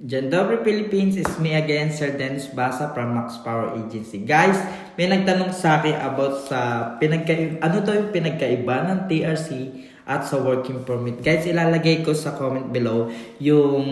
Dzień dobry Philippines, it's me again, Sir Dennis Basa from Max Power Agency. Guys, may nagtanong sa akin about sa ano daw yung pinagkaiba ng TRC at sa working permit. Guys, ilalagay ko sa comment below yung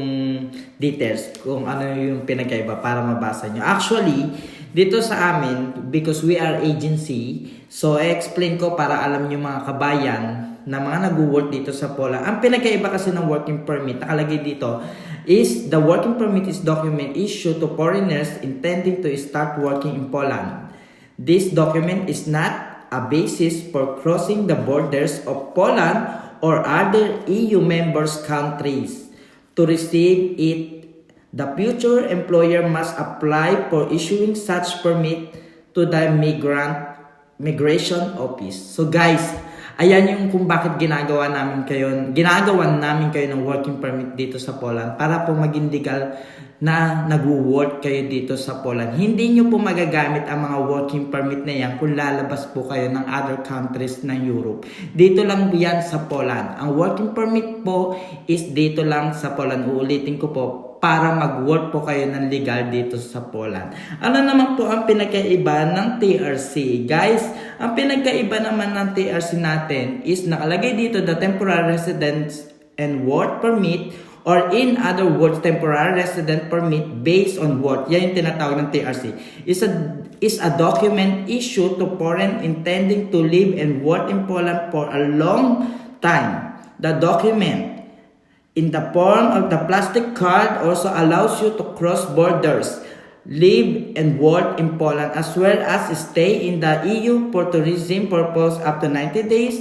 details kung ano yung pinagkaiba para mabasa nyo. Actually, dito sa amin, because we are agency, so i-explain ko para alam nyo mga kabayan na mga nag-work dito sa Poland. Ang pinagkaiba kasi ng working permit, nakalagay dito, is the working permit is document issued to foreigners intending to start working in Poland. This document is not a basis for crossing the borders of Poland or other EU members countries. To receive it, the future employer must apply for issuing such permit to the migration office. So guys, ayan yung kung bakit ginagawan namin kayo ng working permit dito sa Poland para po maging legal na nag-work kayo dito sa Poland. Hindi nyo po magagamit ang mga working permit na yan kung lalabas po kayo ng other countries ng Europe. Dito lang yan sa Poland. Ang working permit po is dito lang sa Poland. Uulitin ko po, para mag-work po kayo ng legal dito sa Poland. Ano naman po ang pinagkaiba ng TRC? Guys, ang pinagkaiba naman ng TRC natin is nakalagay dito the temporary residence and work permit, or in other words, temporary resident permit based on work. Yan yung tinatawag ng TRC. Is a document issued to foreign intending to live and work in Poland for a long time. The document in the form of the plastic card also allows you to cross borders, live and work in Poland, as well as stay in the EU for tourism purpose up to 90 days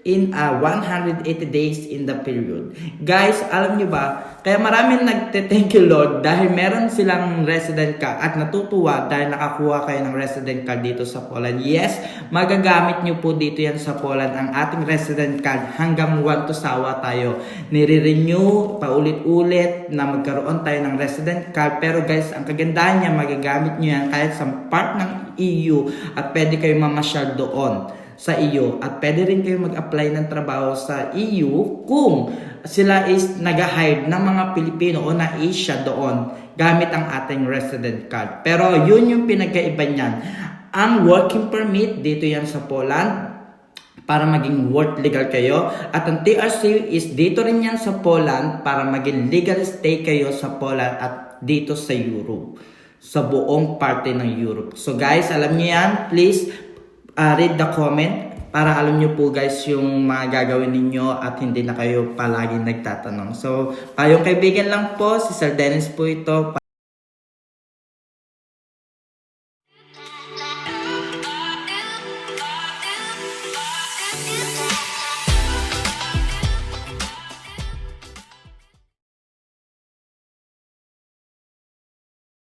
in 180 days in the period. Guys, alam nyo ba, kaya maraming nagte-thank you Lord dahil meron silang resident card at natutuwa dahil nakakuha kayo ng resident card dito sa Poland. Yes, magagamit nyo po dito yan sa Poland ang ating resident card hanggang 1 to sawa tayo. Nire-renew paulit-ulit na magkaroon tayo ng resident card. Pero guys, ang kagandahan niya, magagamit nyo yan kahit sa part ng EU at pwede kayo mamasyal doon sa EU at pwede rin kayo mag-apply ng trabaho sa EU kung sila is nag-hire ng mga Pilipino o na Asia doon gamit ang ating resident card. Pero yun yung pinagkaiba niyan. Ang working permit dito yan sa Poland para maging work legal kayo, at ang TRC is dito rin yan sa Poland para maging legal stay kayo sa Poland at dito sa Europe, sa buong parte ng Europe. So guys, alam niyo yan, please read the comment para alam nyo po guys yung mga gagawin ninyo at hindi na kayo palagi nagtatanong. So, payong kaibigan lang po, si Sir Dennis po ito. Thank you.